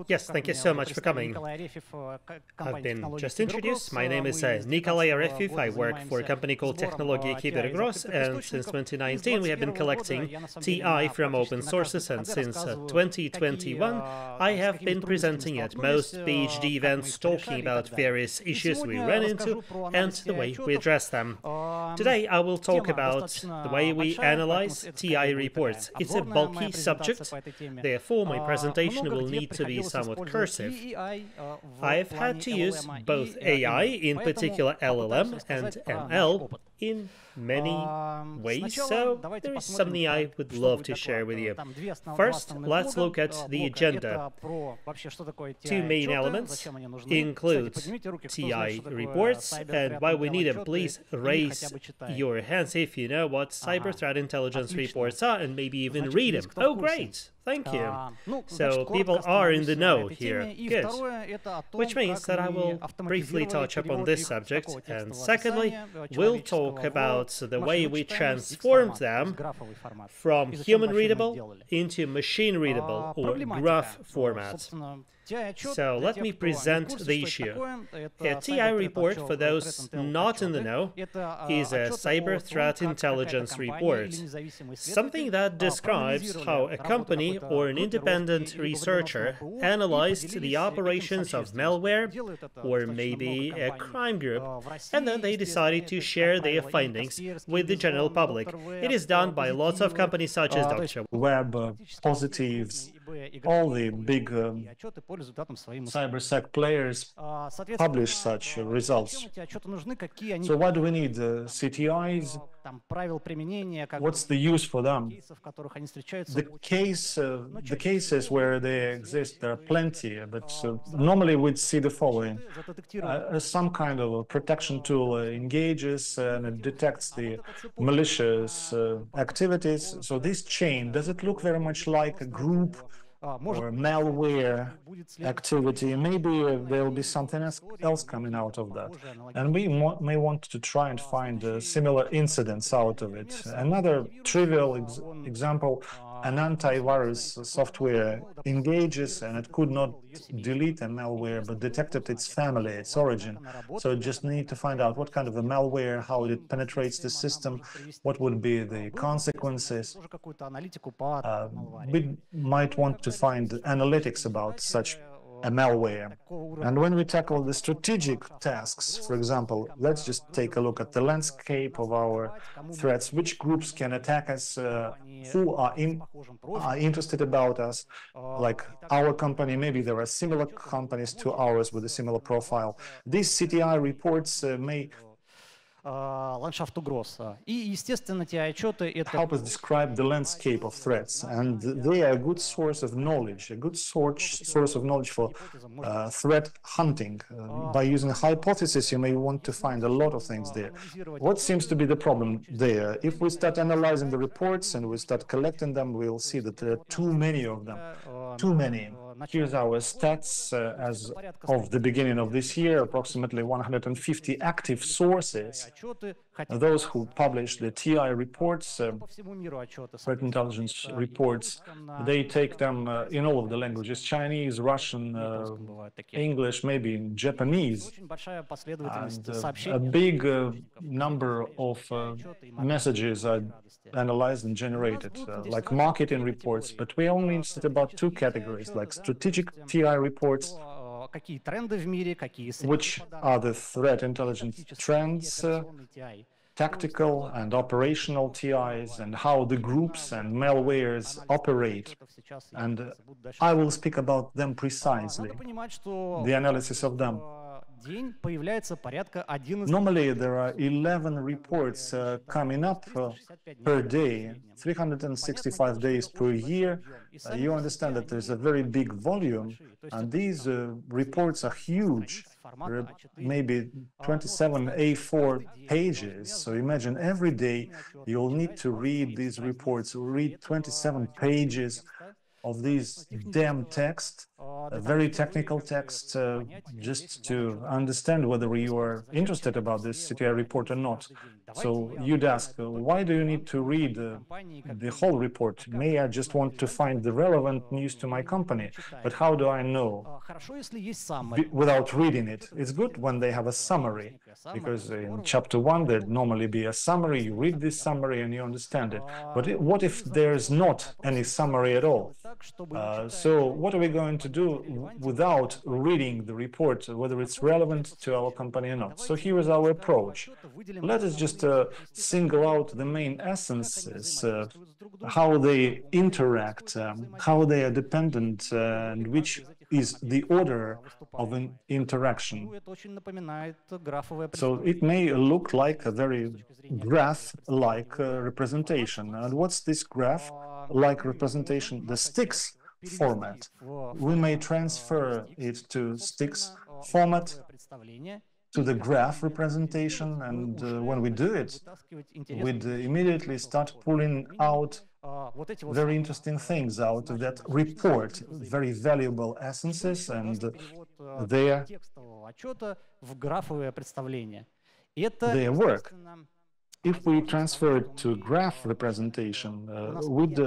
Yes, thank you so much for coming. I've been just introduced. My name is Nikolay Arefiev. I work for a company called Technology Kybergross, and since 2019 we have been collecting TI from open sources, and since 2021 I have been presenting at most PhD events talking about various issues we ran into and the way we address them. Today I will talk about the way we analyze TI reports. It's a bulky subject, therefore my presentation will need to be somewhat cursive. I've had to use both AI, in particular LLM, and ML in many ways, so there is something I would love to share with you. First, let's look at the agenda. Two main elements include TI reports, and while we need them, please raise your hands if you know what cyber threat intelligence reports are and maybe even read them. Oh, great! Thank you. So people are in the know here. Good. Which means that I will briefly touch upon this subject. And secondly, we'll talk about the way we transformed them from human-readable into machine-readable or graph format. So let me present the issue. A TI report, for those not in the know, is a cyber threat intelligence report, something that describes how a company or an independent researcher analyzed the operations of malware or maybe a crime group, and then they decided to share their findings with the general public. It is done by lots of companies such as Dr. Web, Positives, all the big cybersec players publish such results. So why do we need CTIs? What's the use for them? The cases where they exist, there are plenty, but normally we'd see the following. Some kind of a protection tool engages and it detects the malicious activities. So this chain, does it look very much like a group or malware activity? Maybe there will be something else coming out of that. And we may want to try and find similar incidents out of it. Another trivial example, an antivirus software engages and it could not delete a malware, but detected its family, its origin. So it just need to find out what kind of a malware, how it penetrates the system, what would be the consequences. We might want to find analytics about such a malware. And when we tackle the strategic tasks, for example, let's just take a look at the landscape of our threats. Which groups can attack us? Who are interested about us? Like our company, maybe there are similar companies to ours with a similar profile. These CTI reports may help us describe the landscape of threats, and they are a good source of knowledge, a good source of knowledge for threat hunting. By using a hypothesis, you may want to find a lot of things there. What seems to be the problem there? If we start analyzing the reports and we start collecting them, we'll see that there are too many of them. Too many. Here's our stats as of the beginning of this year, approximately 150 active sources. Those who publish the TI reports, threat intelligence reports, they take them in all of the languages, Chinese, Russian, English, maybe in Japanese. And a big number of messages are analyzed and generated, like marketing reports, but we're only interested about two categories, like strategic TI reports, which are the threat intelligence trends, tactical and operational TIs, and how the groups and malwares operate. And I will speak about them precisely, the analysis of them. Normally, there are 11 reports coming up per day, 365 days per year. You understand that there's a very big volume, and these reports are huge. There are maybe 27 A4 pages. So imagine every day you'll need to read these reports, read 27 pages of these damn text, a very technical text just to understand whether you are interested about this CTI report or not. So you'd ask, why do you need to read the whole report? May I just want to find the relevant news to my company, but how do I know without reading it? It's good when they have a summary, because in chapter 1 there'd normally be a summary. You read this summary and you understand it. But what if there's not any summary at all? So what are we going to do without reading the report, whether it's relevant to our company or not? So here is our approach. Let us just single out the main essences, how they interact, how they are dependent, and which is the order of an interaction. So it may look like a very graph-like representation. And what's this graph-like representation? The STIX format. We may transfer it to STIX format, to the graph representation, and when we do it, we'd immediately start pulling out very interesting things out of that report, very valuable essences, and their work. If we transfer it to graph representation, we'd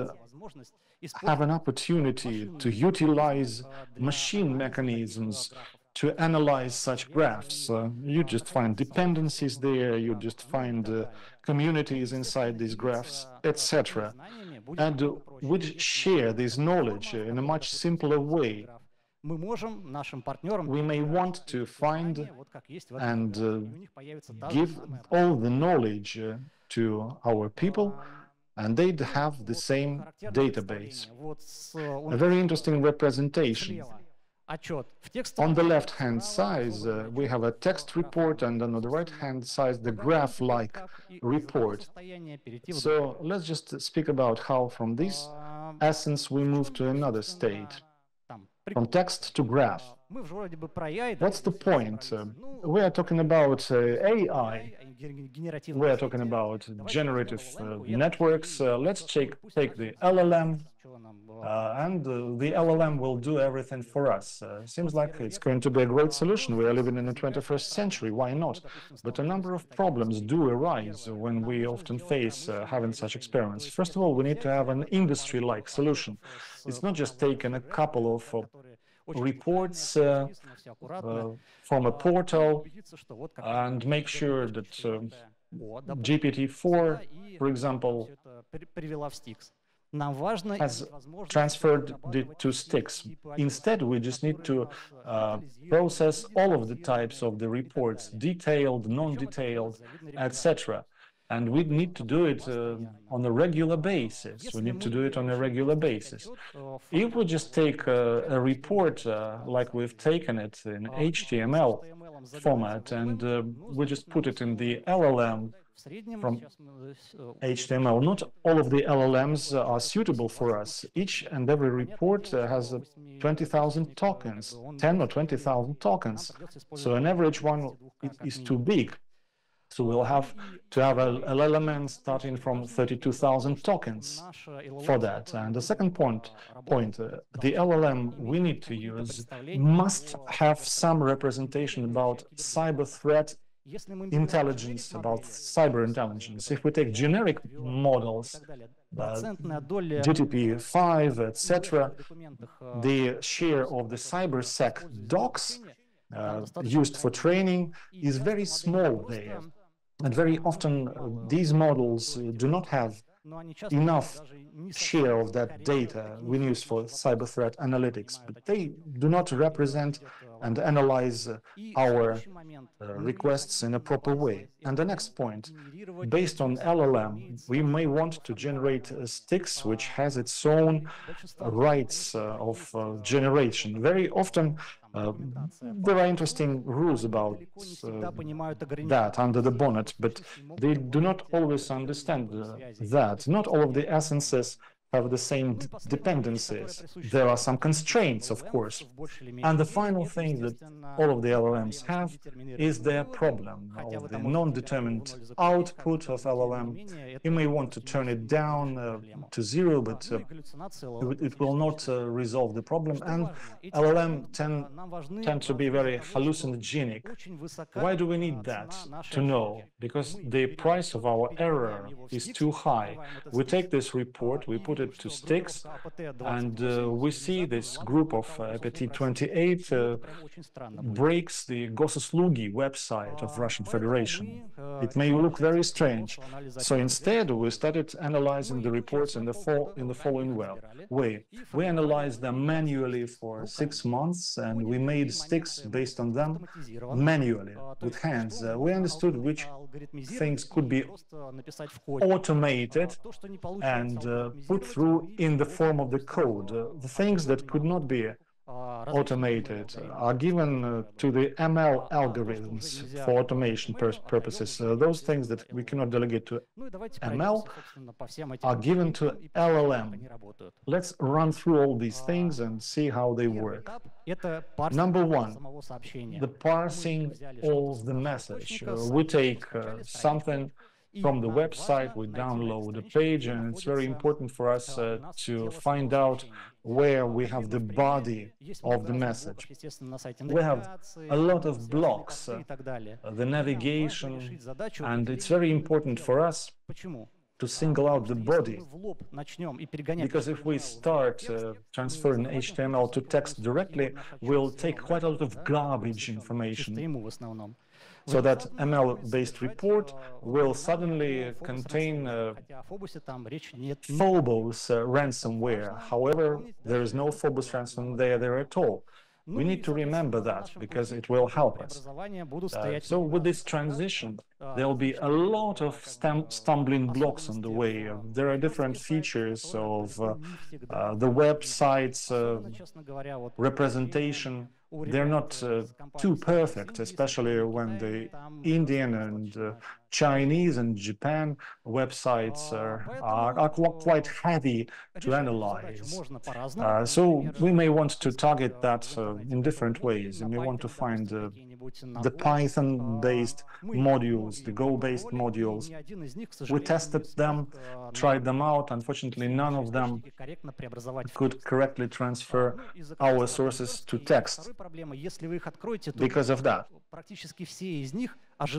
have an opportunity to utilize machine mechanisms to analyze such graphs. You just find dependencies there, you just find communities inside these graphs, etc. And we'd share this knowledge in a much simpler way. We may want to find and give all the knowledge to our people, and they'd have the same database. A very interesting representation. On the left-hand side, we have a text report, and on the right-hand side, the graph-like report. So let's just speak about how from this essence we move to another state, from text to graph. What's the point? We are talking about AI. We are talking about generative networks. Let's take the LLM, and the LLM will do everything for us. Seems like it's going to be a great solution. We are living in the 21st century. Why not? But a number of problems do arise when we often face having such experiments. First of all, we need to have an industry-like solution. It's not just taking a couple of reports from a portal and make sure that GPT-4, for example, has transferred it to STIX. Instead, we just need to process all of the types of the reports, detailed, non-detailed, etc. And we need to do it on a regular basis. We need to do it on a regular basis. If we just take a report like we've taken it in HTML format and we just put it in the LLM from HTML, not all of the LLMs are suitable for us. Each and every report has 20,000 tokens, 10 or 20,000 tokens. So an average one is too big. So we'll have to have an LLM starting from 32,000 tokens for that. And the second point, the LLM we need to use must have some representation about cyber threat intelligence, about cyber intelligence. If we take generic models, GTP5, etc., the share of the cybersec docs used for training is very small there. And very often these models do not have enough share of that data we use for cyber threat analytics, but they do not represent and analyze our requests in a proper way. And the next point, based on LLM, we may want to generate a STIX which has its own rights of generation. Very often there are interesting rules about that under the bonnet, but they do not always understand that. Not all of the essences have the same dependencies. There are some constraints, of course. And the final thing that all of the LLMs have is their problem of the non-determined output of LLM. You may want to turn it down to zero, but it will not resolve the problem. And LLM tend to be very hallucinogenic. Why do we need that to know? Because the price of our error is too high. We take this report, we put it to STIX, and we see this group of APT 28 breaks the Gosuslugi website of Russian Federation. It may look very strange. So instead, we started analyzing the reports in the following way. We analyzed them manually for 6 months, and we made STIX based on them manually with hands. We understood which things could be automated and put through in the form of the code. The things that could not be automated are given to the ML algorithms for automation purposes. Those things that we cannot delegate to ML are given to LLM. Let's run through all these things and see how they work. Number one, the parsing of the message. We take something from the website, we download a page, and it's very important for us to find out where we have the body of the message. We have a lot of blocks, the navigation, and it's very important for us to single out the body, because if we start transferring HTML to text directly, we'll take quite a lot of garbage information. So that ML-based report will suddenly contain Phobos ransomware. However, there is no Phobos ransomware there at all. We need to remember that because it will help us. So with this transition, there will be a lot of stumbling blocks on the way. There are different features of the website's representation. They're not too perfect, especially when the Indian and Chinese and Japan websites are quite heavy to analyze. So we may want to target that in different ways. We may want to find the Python-based modules, the Go-based modules. We tested them, tried them out. Unfortunately, none of them could correctly transfer our sources to text because of that.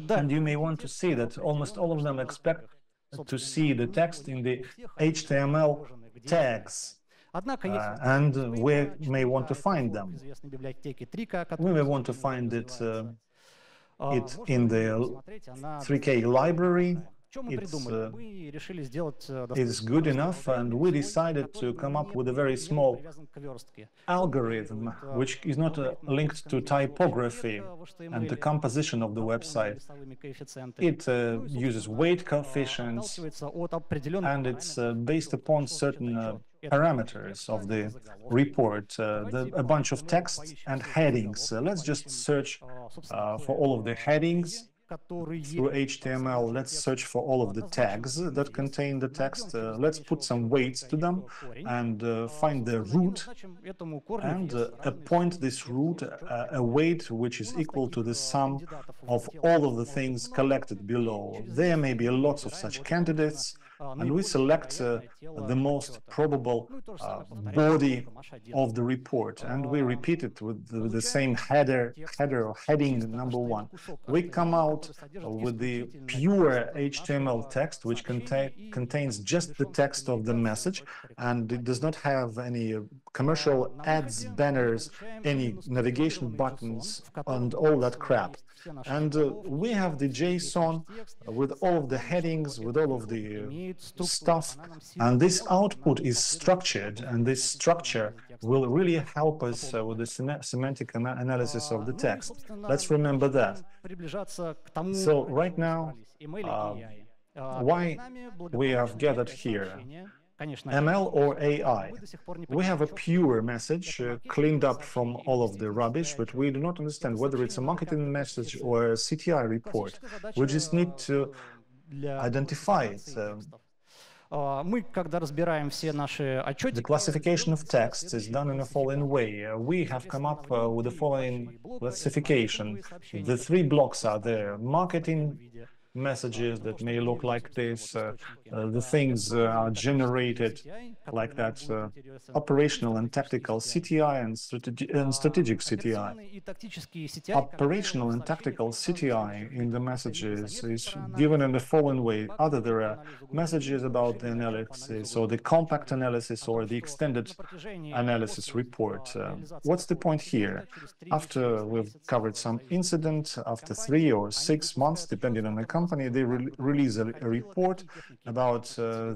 And you may want to see that almost all of them expect to see the text in the HTML tags. And we may want to find them. We may want to find it in the 3K library. It's good enough, and we decided to come up with a very small algorithm which is not linked to typography and the composition of the website. It uses weight coefficients, and it's based upon certain parameters of the report, a bunch of text and headings. Let's just search for all of the headings through HTML. Let's search for all of the tags that contain the text. Let's put some weights to them and find the root and appoint this root a weight which is equal to the sum of all of the things collected below. There may be lots of such candidates, and we select the most probable body of the report, and we repeat it with the same header or heading number one. We come out with the pure HTML text, which contains just the text of the message, and it does not have any commercial ads, banners, any navigation buttons, and all that crap. And we have the JSON with all of the headings, with all of the stuff, and this output is structured, and this structure will really help us with the semantic analysis of the text. Let's remember that. So right now, why we have gathered here? ML or AI? We have a pure message cleaned up from all of the rubbish, but we do not understand whether it's a marketing message or a CTI report. We just need to identify it. The classification of texts is done in the following way. We have come up with the following classification. The three blocks are there: marketing messages that may look like this, the things are generated like that, operational and tactical CTI and strategic CTI. Operational and tactical CTI in the messages is given in the following way. Either there are messages about the analysis or the compact analysis or the extended analysis report. What's the point here? After we've covered some incident, after 3 or 6 months, depending on the company, they release a report about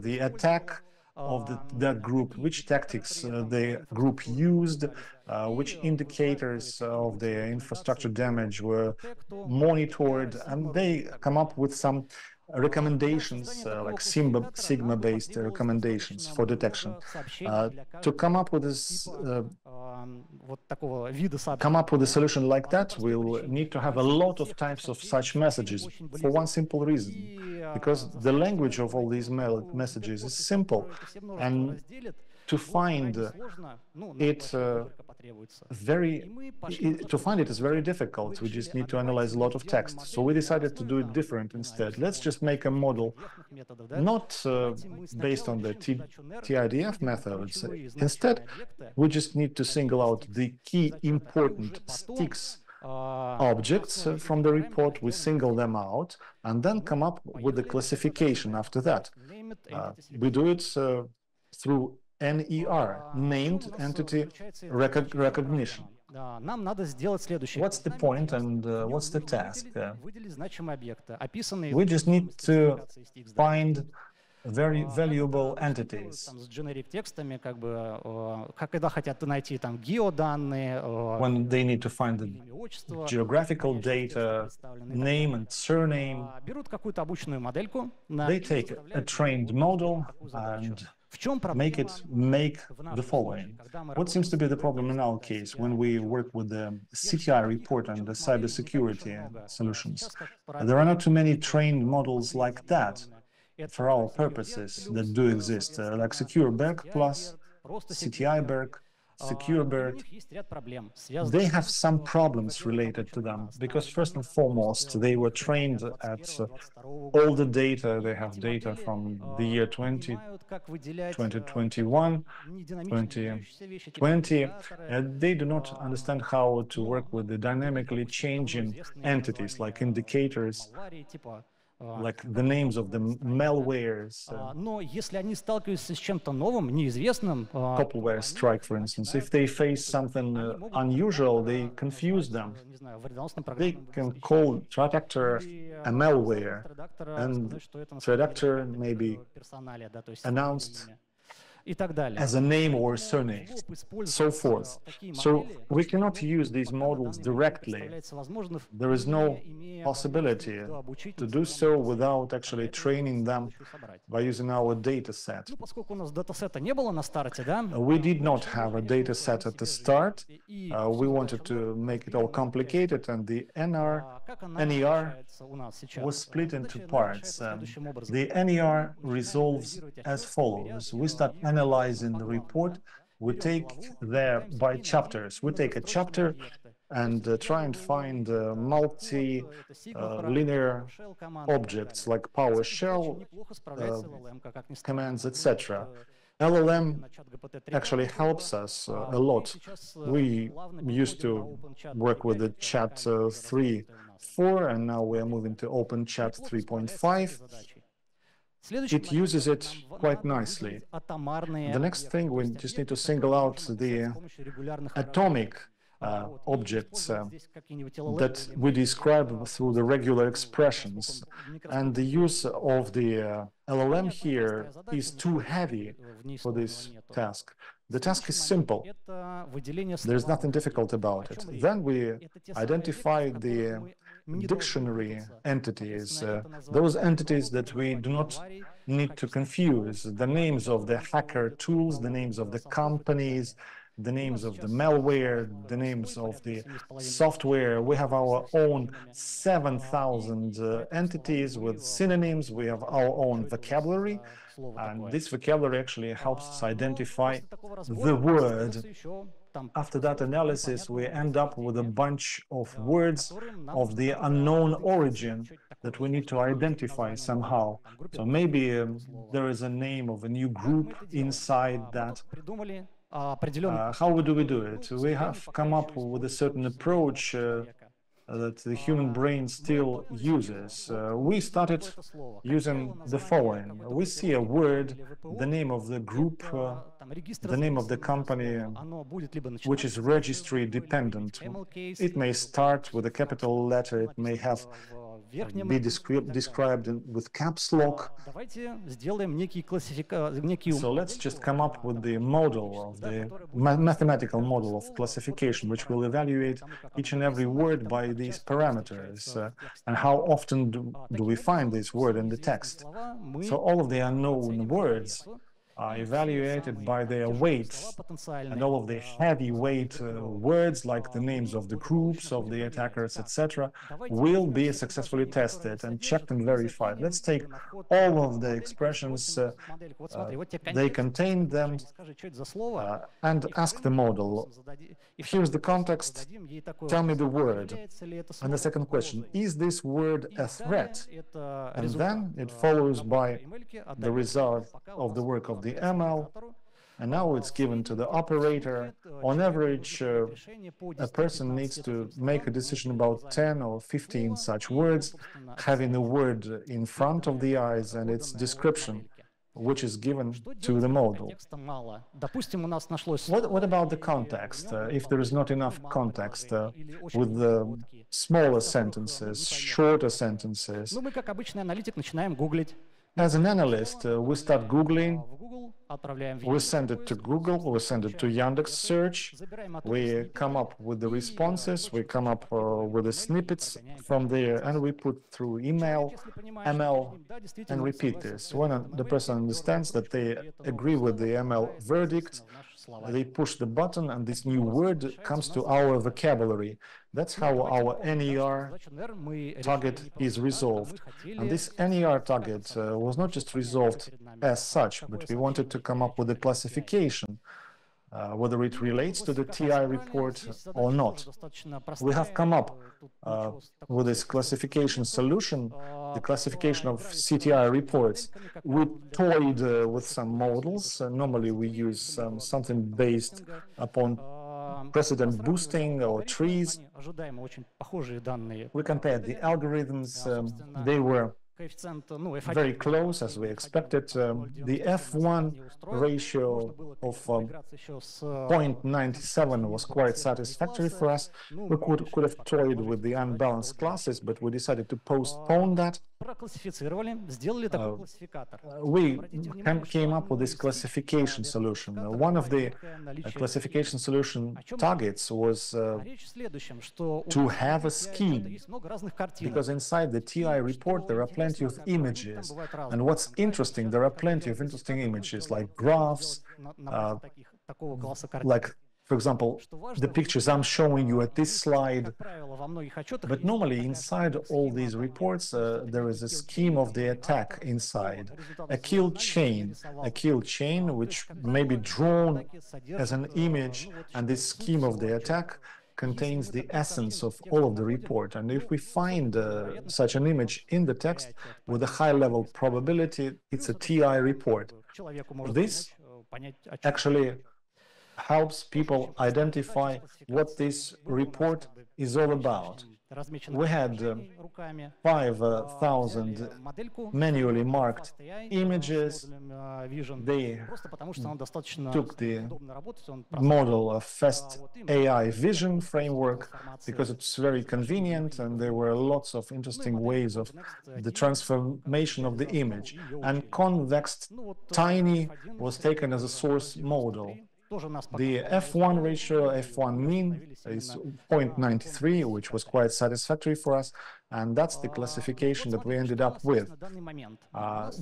the attack of that group, which tactics the group used, which indicators of the infrastructure damage were monitored, and they come up with some recommendations, like Sigma-based recommendations for detection. To come up with this, a solution like that, we'll need to have a lot of types of such messages for one simple reason, because the language of all these messages is simple, and to find it is very difficult. We just need to analyze a lot of text. So we decided to do it different instead. Let's just make a model not based on the TIDF methods. Instead, we just need to single out the key important STIX objects from the report. We single them out and then come up with the classification after that. We do it through NER, named entity recognition. What's the point and what's the task? We just need to find very valuable entities. When they need to find the geographical data, name and surname, they take a trained model and make the following. What seems to be the problem in our case when we work with the CTI report and the cybersecurity solutions? There are not too many trained models like that for our purposes that do exist, like SecureBERG Plus, CTI-BERG, SecureBERG. They have some problems related to them because, first and foremost, they were trained at all the data. They have data from the year 2021, 2020. They do not understand how to work with the dynamically changing entities like indicators, like the names of the malwares, coupleware strike, for instance. If they face something unusual, they confuse them. They can call threat actor a malware, and threat actor may be announced as a name or surname, so forth. So we cannot use these models directly. There is no possibility to do so without actually training them by using our data set. We did not have a data set at the start. We wanted to make it all complicated, and the NER was split into parts. The NER resolves as follows. We start analyzing the report. We take there by chapters. We take a chapter and try and find multi-linear objects like PowerShell commands, etc. LLM actually helps us a lot. We used to work with the chat 3.4, and now we are moving to OpenChat 3.5. It uses it quite nicely. The next thing, we just need to single out the atomic objects that we describe through the regular expressions. And the use of the LLM here is too heavy for this task. The task is simple. There's nothing difficult about it. Then we identify the dictionary entities, those entities that we do not need to confuse, the names of the hacker tools, the names of the companies, the names of the malware, the names of the software. We have our own 7,000 entities with synonyms. We have our own vocabulary, and this vocabulary actually helps us identify the word. After that analysis, we end up with a bunch of words of the unknown origin that we need to identify somehow. So maybe there is a name of a new group inside that. How do we do it? We have come up with a certain approach that the human brain still uses. We started using the following. We see a word, the name of the group, the name of the company, which is registry dependent. It may start with a capital letter, it may have be described with caps lock. So let's just come up with the model of the mathematical model of classification, which will evaluate each and every word by these parameters. And how often do we find this word in the text? So all of the unknown words are evaluated by their weights, and all of the heavyweight words, like the names of the groups, of the attackers, etc., will be successfully tested and checked and verified. Let's take all of the expressions they contain them and ask the model, here's the context, tell me the word. And the second question, is this word a threat? And then it follows by the result of the work of the ML, and now it's given to the operator. On average, a person needs to make a decision about 10 or 15 such words, having the word in front of the eyes and its description, which is given to the model. What about the context? If there is not enough context with the smaller sentences, shorter sentences, as an analyst, we start Googling, we send it to Google, we send it to Yandex search, we come up with the responses, we come up with the snippets from there, and we put through email, ML, and repeat this. When the person understands that they agree with the ML verdict, they push the button and this new word comes to our vocabulary. That's how our NER target is resolved. And this NER target was not just resolved as such, but we wanted to come up with a classification, whether it relates to the TI report or not. We have come up with this classification solution, the classification of CTI reports. We toyed with some models. Normally we use something based upon precedent boosting or trees. We compared the algorithms. They were very close as we expected. The F1 ratio of 0.97 was quite satisfactory for us. We could have toyed with the unbalanced classes, but we decided to postpone that. We came up with this classification solution. One of the classification solution targets was to have a scheme, because inside the TI report there are plenty of images, and what's interesting, there are plenty of interesting images like graphs, like, for example, the pictures I'm showing you at this slide. But normally inside all these reports, there is a scheme of the attack inside, a kill chain which may be drawn as an image, and this scheme of the attack contains the essence of all of the report. And if we find such an image in the text with a high-level probability, it's a TI report. This actually helps people identify what this report is all about. We had 5,000 manually marked images. They took the model of Fast AI vision framework because it's very convenient, and there were lots of interesting ways of the transformation of the image. And convex tiny was taken as a source model. The F1 ratio, F1 mean, is 0.93, which was quite satisfactory for us. And that's the classification that we ended up with.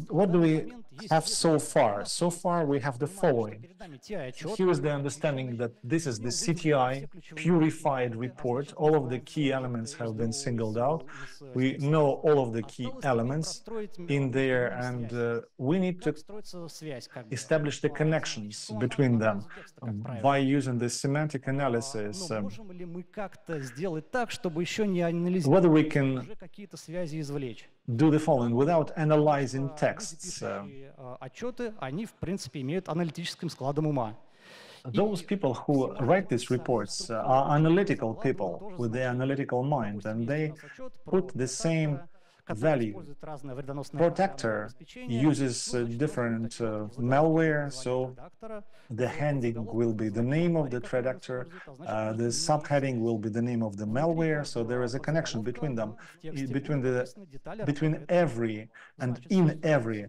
What do we have so far? So far, we have the following. Here is the understanding that this is the CTI purified report. All of the key elements have been singled out. We know all of the key elements in there, and we need to establish the connections between them by using the semantic analysis. Whether we can do the following without analyzing texts. Those people who write these reports are analytical people with the analytical mind, and they put the same value. Protector uses different malware, so the heading will be the name of the threat actor, the subheading will be the name of the malware, so there is a connection between them, between every and in every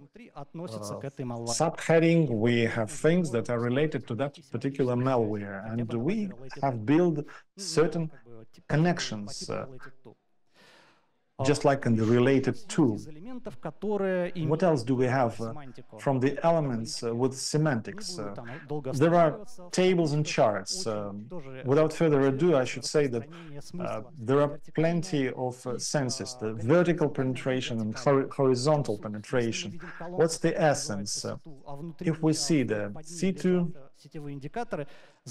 subheading we have things that are related to that particular malware, and we have built certain connections. Just like in the related to. What else do we have from the elements with semantics? There are tables and charts. Without further ado, I should say that there are plenty of senses, the vertical penetration and horizontal penetration. What's the essence? If we see the C2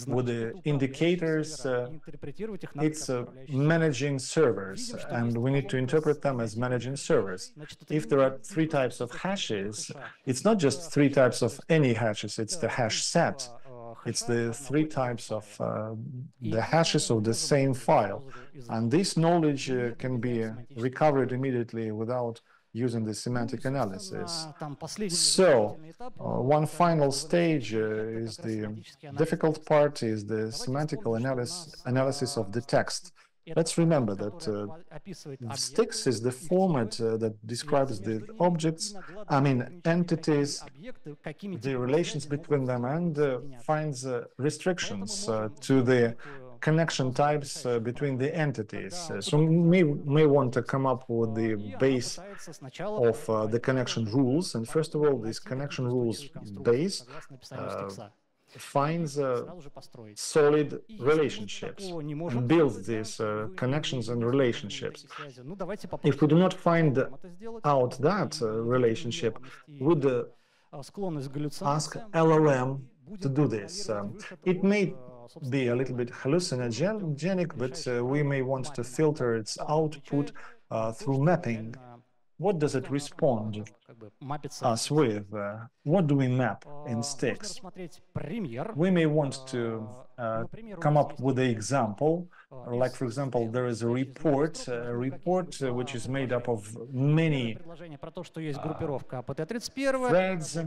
with the indicators, it's managing servers, and we need to interpret them as managing servers. If there are 3 types of hashes, it's not just 3 types of any hashes, it's the hash set. It's the 3 types of the hashes of the same file. And this knowledge can be recovered immediately without using the semantic analysis. So, one final stage is the difficult part, is the semantical analysis of the text. Let's remember that STIX is the format that describes the objects, entities, the relations between them, and finds restrictions to the connection types between the entities. So we may want to come up with the base of the connection rules. And first of all, this connection rules base finds solid relationships and builds these connections and relationships. If we do not find out that relationship, would ask LLM to do this. It may be a little bit hallucinogenic, but we may want to filter its output through mapping. What does it respond us with? What do we map in STIX? We may want to come up with an example. Like, for example, there is a report which is made up of many threads,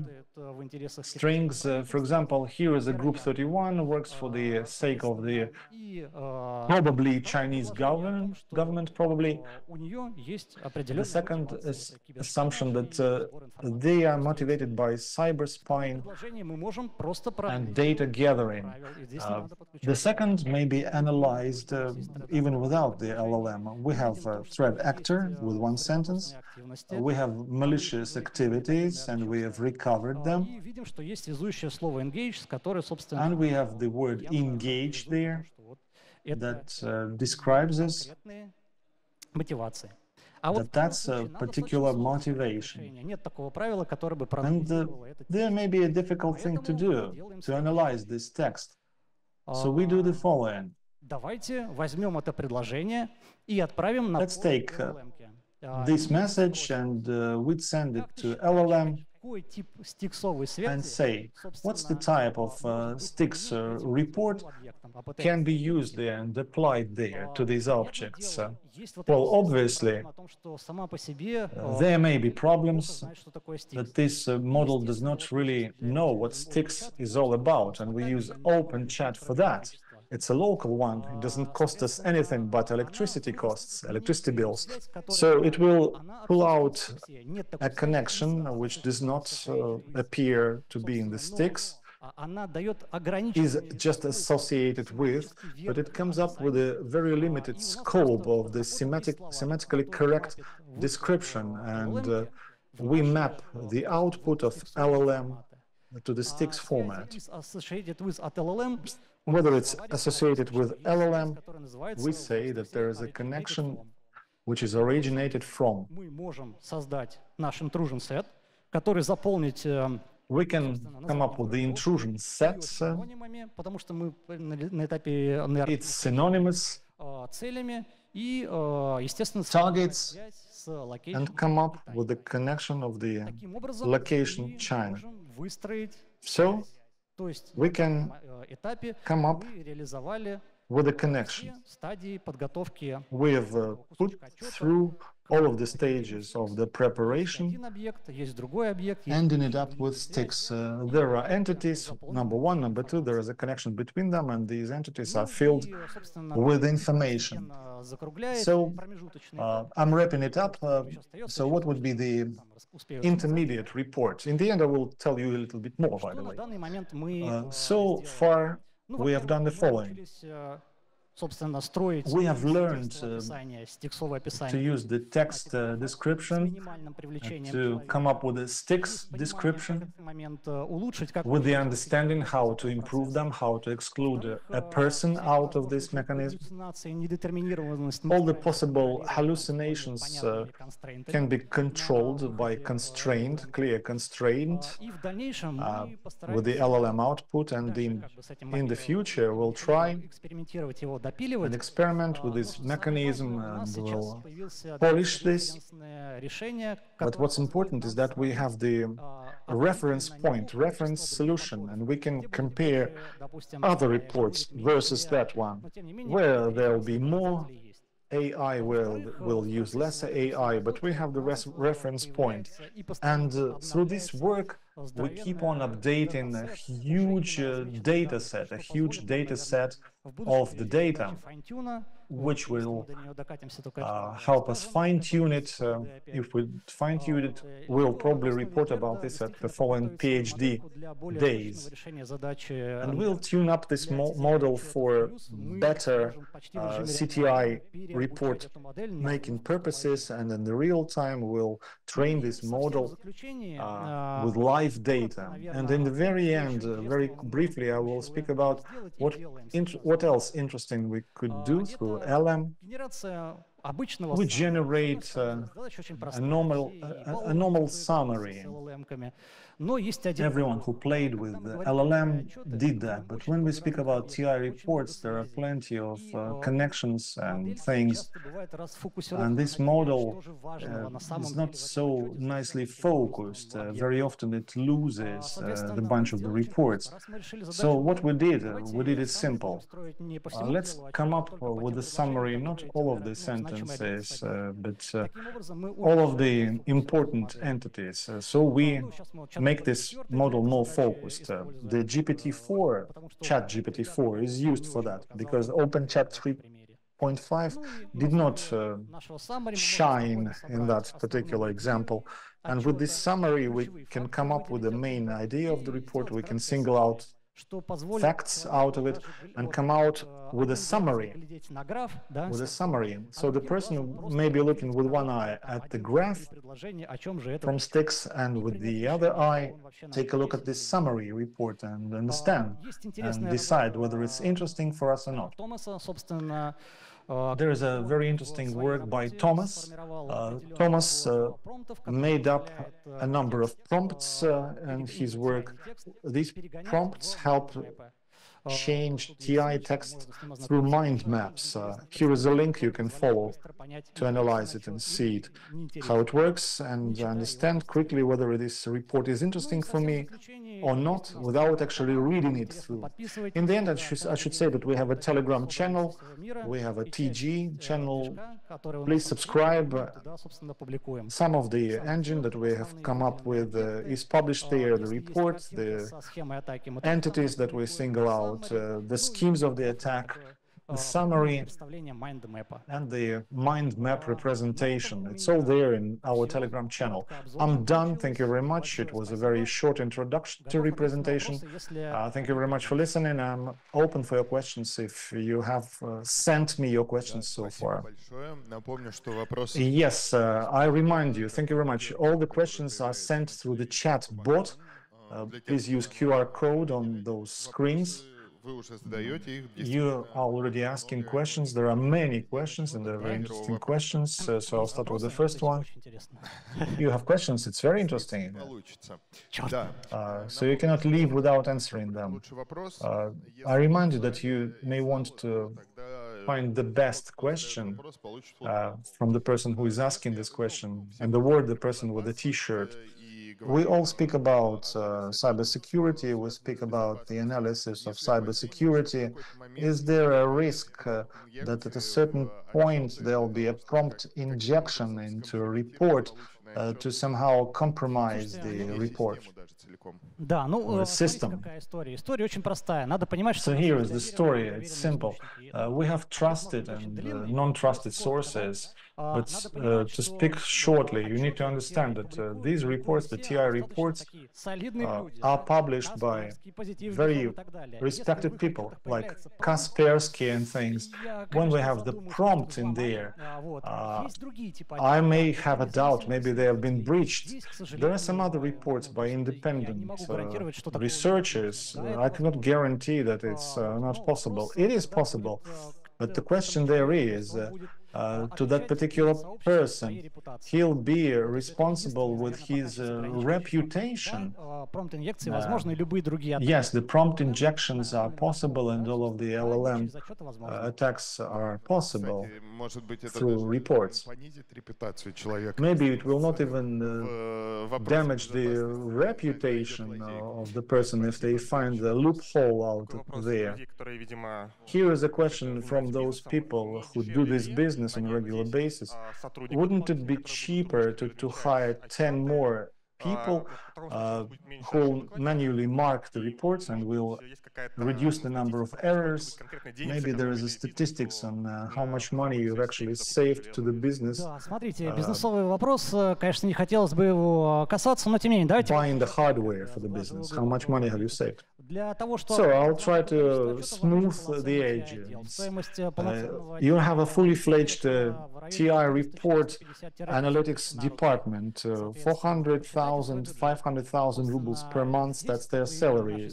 strings. For example, here is a group 31, works for the sake of the probably Chinese government probably. The second is assumption that they are motivated by cyber spying and data gathering. The second may be analyzed even without the LLM. We have a threat actor with 1 sentence. We have malicious activities, and we have recovered them. And we have the word engage there that describes us. That's a particular motivation. And there may be a difficult thing to do, to analyze this text. So we do the following. Let's take this message and we'd send it to LLM and say, what's the type of STIX report can be used there and applied there to these objects? Well, obviously, there may be problems that this model does not really know what STIX is all about, and we use open chat for that. It's a local one. It doesn't cost us anything but electricity costs, electricity bills. So it will pull out a connection which does not appear to be in the STIX. is just associated with, but it comes up with a very limited scope of the semantically correct description, and we map the output of LLM to the STIX format. Whether it's associated with LLM, we say that there is a connection which is originated from. We can come up with the intrusion sets. It's synonymous, targets, and come up with the connection of the location China. So we can come up with a connection. We have put through all of the stages of the preparation, ending it up with STIX. There are entities, number one, number two, there is a connection between them, and these entities are filled with information. So I'm wrapping it up. So what would be the intermediate report? In the end, I will tell you a little bit more, by the way. So far, we have done the following. We have learned to use the text description to come up with a STIX description with the understanding how to improve them, how to exclude a person out of this mechanism. All the possible hallucinations can be controlled by constraint, clear constraint with the LLM output, and in the future we'll try and experiment with this mechanism and we'll polish this. But what's important is that we have the reference point, reference solution, and we can compare other reports versus that one, where there will be more AI, will use less AI, but we have the reference point. And through this work, we keep on updating a huge data set of the data, which will help us fine-tune it. If we fine-tune it, we'll probably report about this at the following PhD days. And we'll tune up this model for better CTI report making purposes, and in the real time we'll train this model with live data. And in the very end, very briefly, I will speak about what else interesting we could do through LM. We generate a normal summary. Everyone who played with the LLM did that, but when we speak about TI reports, there are plenty of connections and things, and this model is not so nicely focused. Very often it loses the bunch of the reports. So what we did it simple. Let's come up with a summary, not all of the sentences, but all of the important entities. So we make this model more focused. The GPT-4, ChatGPT-4 is used for that, because OpenChat 3.5 did not shine in that particular example. And with this summary, we can come up with the main idea of the report. We can single out facts out of it and come out with a summary. So the person may be looking with one eye at the graph from STIX, and with the other eye take a look at this summary report and understand and decide whether it's interesting for us or not. There is a very interesting work by Thomas. Thomas made up a number of prompts in his work. These prompts help change TI text through mind maps. Here is a link you can follow to analyze it and see it, how it works, and understand quickly whether this report is interesting for me or not, without actually reading it through. In the end, I should say that we have a Telegram channel, we have a TG channel. Please subscribe. Some of the engine that we have come up with is published there, the report, the entities that we single out, the schemes of the attack, the summary and the mind map representation. It's all there in our Telegram channel. I'm done. Thank you very much. It was a very short introductory presentation. Thank you very much for listening. I'm open for your questions if you have sent me your questions so far. Yes, I remind you, thank you very much. All the questions are sent through the chat bot. Please use QR code on those screens. You are already asking questions. There are many questions and they're very interesting questions. So I'll start with the first one. You have questions. It's very interesting. So you cannot leave without answering them. I remind you that you may want to find the best question from the person who is asking this question and award the person with a t-shirt. We all speak about cybersecurity. We speak about the analysis of cybersecurity. Is there a risk that at a certain point there'll be a prompt injection into a report to somehow compromise the report? Да, ну, system. История очень простая. Надо понимать, что... So here is the story. It's simple. We have trusted and non-trusted sources. But to speak shortly, you need to understand that these reports, the TI reports, are published by very respected people like Kaspersky and things. When we have the prompt in there, I may have a doubt, maybe they have been breached. There are some other reports by independent researchers. I cannot guarantee that it's not possible. It is possible. But the question there is, to that particular person, he'll be responsible with his reputation. Yes, the prompt injections are possible and all of the LLM attacks are possible through reports. Maybe it will not even damage the reputation of the person if they find a loophole out there. Here is a question from those people who do this business on a regular basis. Wouldn't it be cheaper to hire 10 more people who manually mark the reports and will reduce the number of errors? Maybe there is a statistics on how much money you've actually saved to the business. Да, смотрите, бизнесовый вопрос, конечно, не хотелось бы его касаться, но тем не менее, давайте... Buying the hardware for the business, how much money have you saved? So I'll try to smooth the edges. You have a fully fledged TI report analytics department, 400,000, 500,000 rubles per month, that's their salary.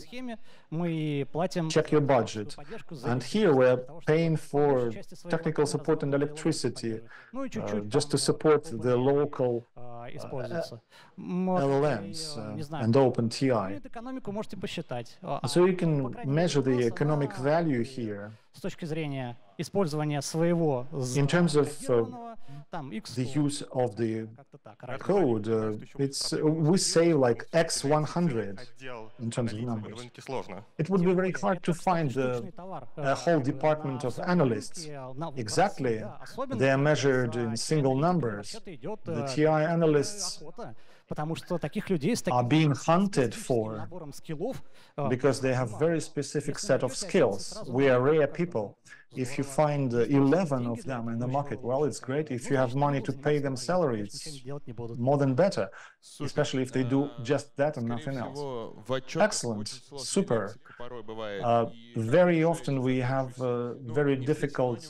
Check your budget. And here we're paying for technical support and electricity just to support the local LLMs and OpenTI. So you can measure the economic value here. In terms of the use of the code, we say like X100 in terms of numbers. It would be very hard to find a whole department of analysts. Exactly, they are measured in single numbers. The TI analysts are being hunted for because they have very specific set of skills. We are rare people. If you find 11 of them in the market, well, it's great. If you have money to pay them salary, it's more than better, especially if they do just that and nothing else. Excellent, super. Very often we have very difficult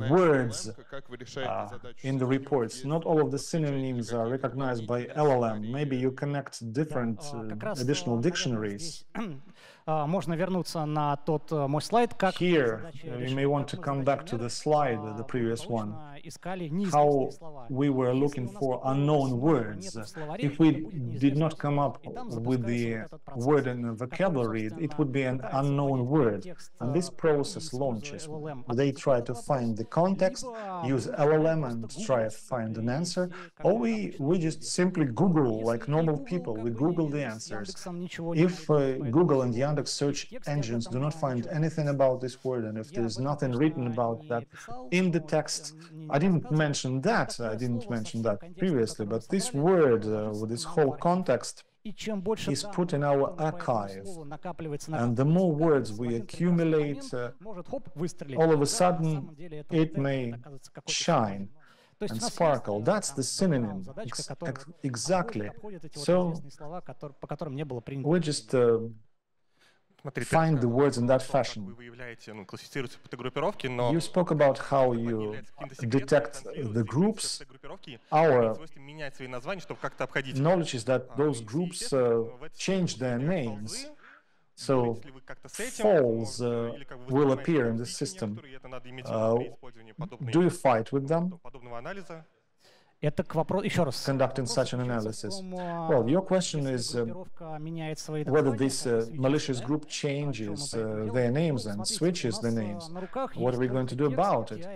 words in the reports. Not all of the synonyms are recognized by LLM. Maybe you connect different additional dictionaries. Можно вернуться на тот мой слайд, как... Here, you may want to come back to the slide, the previous one, how we were looking for unknown words. If we did not come up with the word in the vocabulary, it would be an unknown word. And this process launches. They try to find the context, use LLM and try to find an answer, or we just simply Google like normal people. We Google the answers. If Google and Yandex search engines do not find anything about this word, and if there's nothing written about that in the text, I didn't mention that previously, but this word with this whole context is put in our archive, and the more words we accumulate, all of a sudden it may shine and sparkle. That's the synonym, exactly. So we just find the words in that fashion. You spoke about how you detect the groups. Our knowledge is that those groups change their names. So false will appear in the system. Do you fight with them? Conducting such an analysis. Well, your question is whether this malicious group changes their names and switches the names. What are we going to do about it?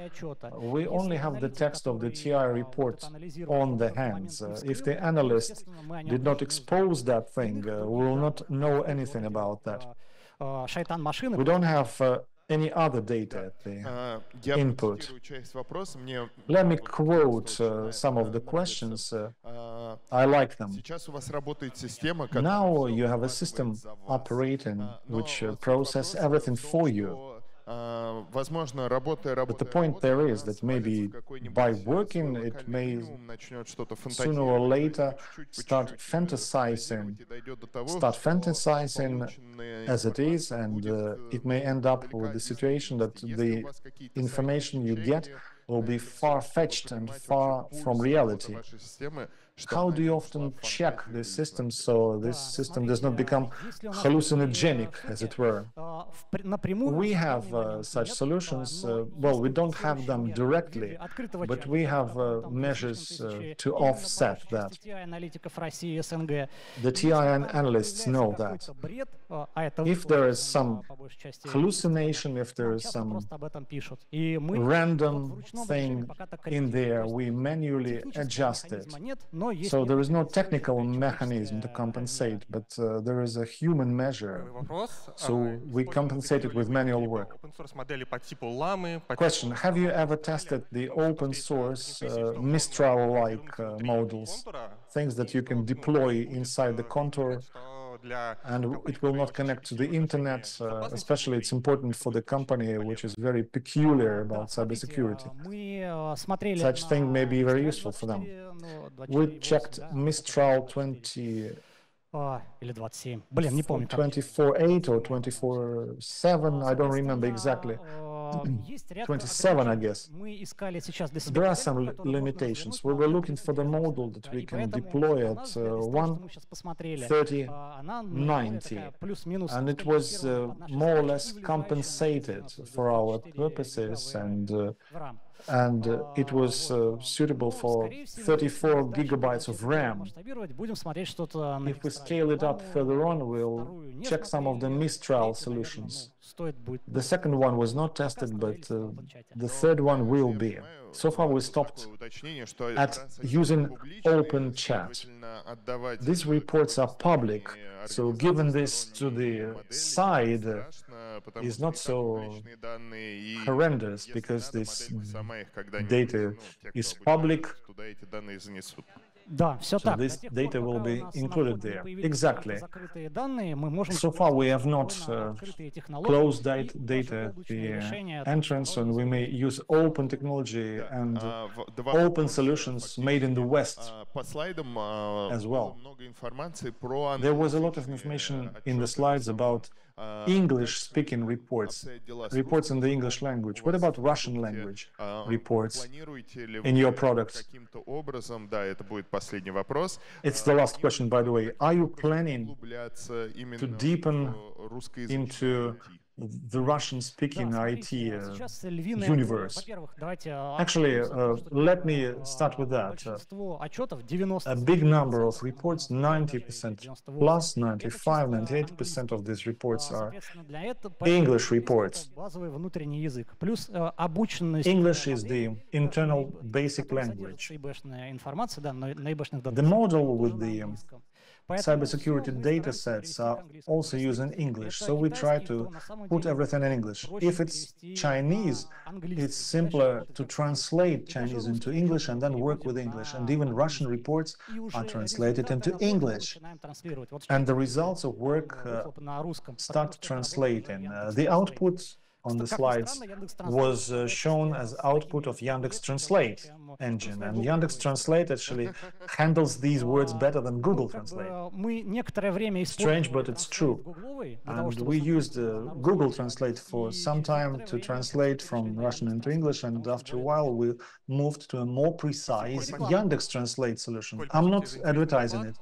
We only have the text of the TI report on the hands. If the analyst did not expose that thing, we will not know anything about that. We don't have any other data at the input. Let me quote some of the questions. I like them. Now you have a system operating which processes everything for you. But the point there is that maybe by working, it may sooner or later start fantasizing as it is, and it may end up with the situation that the information you get will be far-fetched and far from reality. How do you often check this system so this system does not become hallucinogenic, as it were? We have such solutions. Well, we don't have them directly, but we have measures to offset that. The TI analysts know that. If there is some hallucination, if there is some random thing in there, we manually adjust it. So there is no technical mechanism to compensate, but there is a human measure. So we compensate it with manual work. Question: have you ever tested the open source Mistral-like models, things that you can deploy inside the contour and it will not connect to the internet? Especially it's important for the company which is very peculiar about cybersecurity. Such thing may be very useful for them. We checked Mistral 24.8 or 24.7, I don't remember exactly. 27, I guess. There are some limitations. We were looking for the model that we can deploy at 130/90, and it was more or less compensated for our purposes, and it was suitable for 34 gigabytes of RAM. If we scale it up further on, we'll check some of the Mistral solutions. The second one was not tested, but the third one will be. So far, we stopped at using open chat. These reports are public, so giving this to the side is not so horrendous because this data is public. So this data will be included there. Exactly. So far, we have not closed data at the entrance, and we may use open technology and open solutions made in the West as well. There was a lot of information in the slides about English-speaking reports in the English language. What about Russian language reports in your products? It's the last question, by the way. Are you planning to deepen into the Russian-speaking IT universe? Actually, let me start with that. A big number of reports, 90% plus, 95, 98% of these reports are English reports. English is the internal basic language. The model with the cybersecurity data sets are also using English, so we try to put everything in English. If it's Chinese, it's simpler to translate Chinese into English and then work with English. And even Russian reports are translated into English. And the results of work start translating. The output on the slides was shown as output of Yandex Translate engine, and Yandex Translate actually handles these words better than Google Translate. Strange, but it's true. And we used Google Translate for some time to translate from Russian into English, and after a while we moved to a more precise Yandex Translate solution. I'm not advertising it.